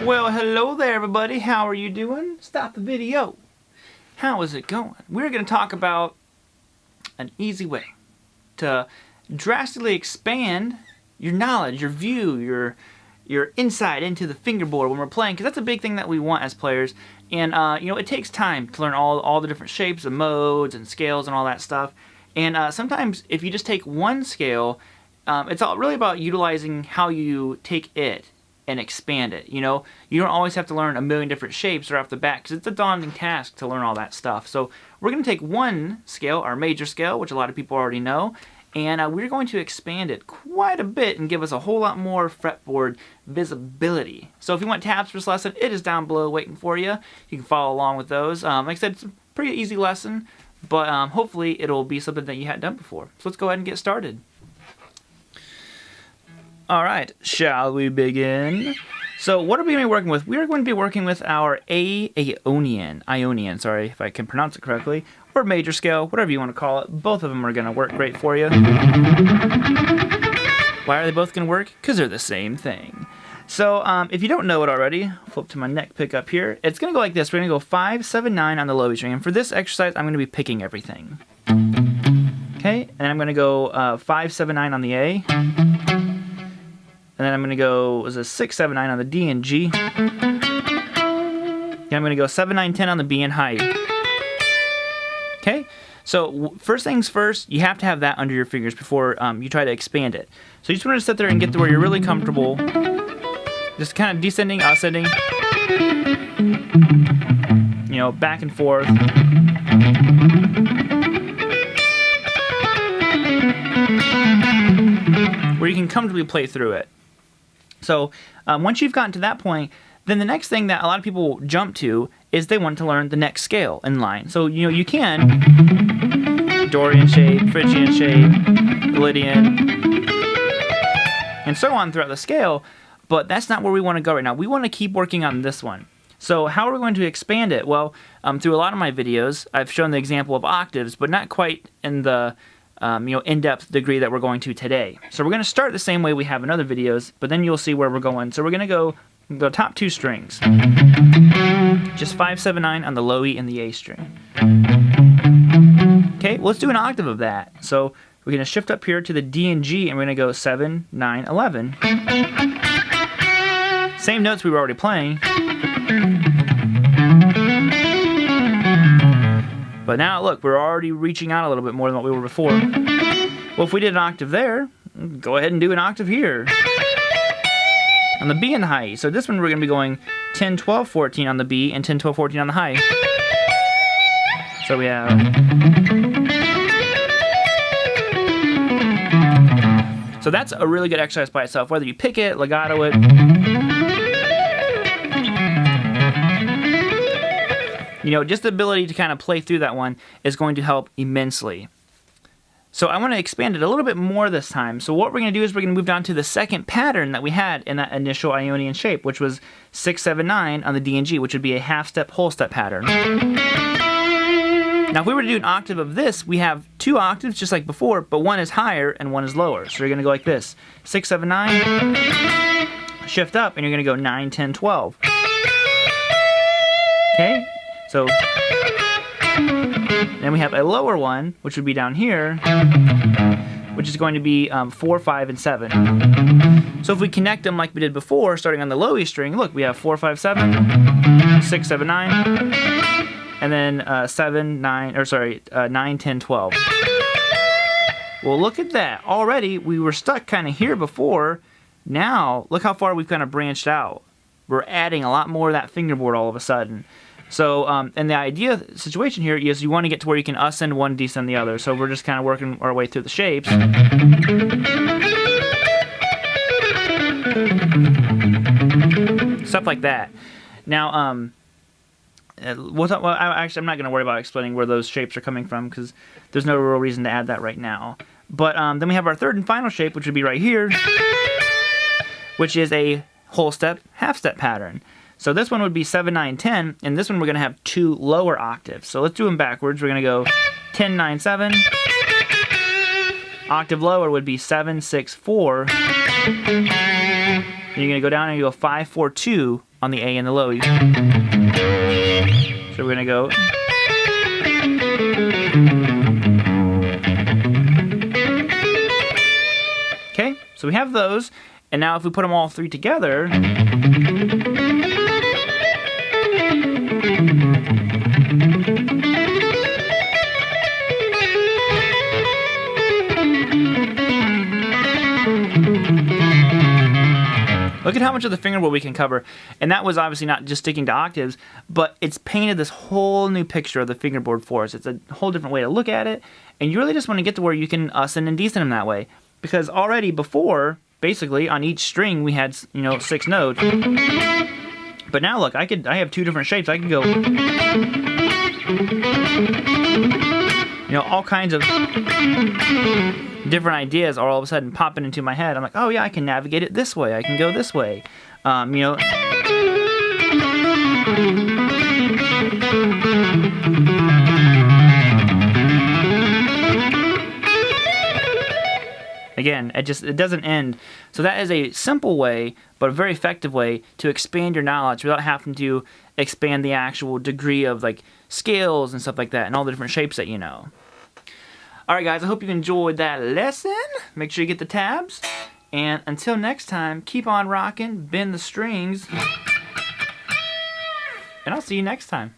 Well, hello there everybody, how are you doing? Stop the video. How is it going? We're going to talk about an easy way to drastically expand your knowledge, your view, your insight into the fingerboard when we're playing, because that's a big thing that we want as players. And you know, it takes time to learn all the different shapes and modes and scales and all that stuff. And sometimes if you just take one scale, it's really about utilizing how you take it and expand it. You know, you don't always have to learn a million different shapes right off the bat, because it's a daunting task to learn all that stuff. So we're going to take one scale, our major scale, which a lot of people already know, and we're going to expand it quite a bit and give us a whole lot more fretboard visibility. So if you want tabs for this lesson, it is down below waiting for you. You can follow along with those. Like I said, it's a pretty easy lesson, but hopefully it'll be something that you hadn't done before. So let's go ahead and get started. Alright, shall we begin? So what are we going to be working with? We are going to be working with our Ionian, sorry if I can pronounce it correctly, or major scale, whatever you want to call it. Both of them are going to work great for you. Why are they both going to work? Because they're the same thing. So if you don't know it already, flip to my neck pick up here. It's going to go like this. We're going to go 5, 7, 9 on the low E string. And for this exercise, I'm going to be picking everything. Okay, and I'm going to go 5, 7, 9 on the A. And then I'm going to go, was it 6, 7, 9 on the D and G. Yeah, I'm going to go 7, 9, 10 on the B and high. Okay, so first things first, you have to have that under your fingers before you try to expand it. So you just want to sit there and get to where you're really comfortable. Just kind of descending, ascending. You know, back and forth. Where you can comfortably play through it. So once you've gotten to that point, then the next thing that a lot of people jump to is they want to learn the next scale in line. So you know, you can Dorian shape, Phrygian shape, Lydian, and so on throughout the scale, but that's not where we want to go right now. We want to keep working on this one. So how are we going to expand it? Well, through a lot of my videos, I've shown the example of octaves, but not quite in the you know, in-depth degree that we're going to today. So we're going to start the same way we have in other videos, but then you'll see where we're going. So we're going to go the top two strings. Just 5, 7, 9 on the low E and the A string. Okay, well, let's do an octave of that. So we're going to shift up here to the D and G, and we're going to go 7, 9, 11. Same notes we were already playing. But now, look, we're already reaching out a little bit more than what we were before. Well, if we did an octave there, go ahead and do an octave here. On the B and the high. So this one we're going to be going 10, 12, 14 on the B and 10, 12, 14 on the high. So we have... So that's a really good exercise by itself, whether you pick it, legato it. You know, just the ability to kind of play through that one is going to help immensely. So I want to expand it a little bit more this time. So what we're going to do is we're going to move down to the second pattern that we had in that initial Ionian shape, which was 6, 7, 9 on the D and G, which would be a half-step, whole-step pattern. Now if we were to do an octave of this, we have two octaves just like before, but one is higher and one is lower. So you're going to go like this. 6, 7, 9, shift up, and you're going to go 9, 10, 12. Okay? So then we have a lower one, which would be down here, which is going to be 4, 5, and 7. So if we connect them like we did before, starting on the low E string, look, we have 4, 5, 7, 6, 7, 9, and then 9, 10, 12. Well, look at that. Already, we were stuck kind of here before. Now, look how far we've kind of branched out. We're adding a lot more of that fingerboard all of a sudden. So, and the idea situation here is you want to get to where you can ascend one, descend the other. So we're just kind of working our way through the shapes. Stuff like that. Now, I'm not going to worry about explaining where those shapes are coming from because there's no real reason to add that right now. But then we have our third and final shape, which would be right here, which is a whole step, half step pattern. So this one would be 7, 9, 10, and this one we're going to have 2 lower octaves. So let's do them backwards. We're going to go 10, 9, 7. Octave lower would be 7, 6, 4. Then you're going to go down and you go 5, 4, 2 on the A and the low. So we're going to go. Okay, so we have those. And now if we put them all 3 together. Look at how much of the fingerboard we can cover. And that was obviously not just sticking to octaves, but it's painted this whole new picture of the fingerboard for us. It's a whole different way to look at it. And you really just want to get to where you can ascend and descend them that way. Because already before, basically, on each string we had, 6 notes. But now look, I have 2 different shapes. I can go, all kinds of different ideas are all of a sudden popping into my head. I'm like, oh yeah, I can navigate it this way. I can go this way. Again, it doesn't end. So that is a simple way, but a very effective way to expand your knowledge without having to expand the actual degree of like scales and stuff like that and all the different shapes that you know. Alright guys, I hope you enjoyed that lesson. Make sure you get the tabs. And until next time, keep on rocking, bend the strings. And I'll see you next time.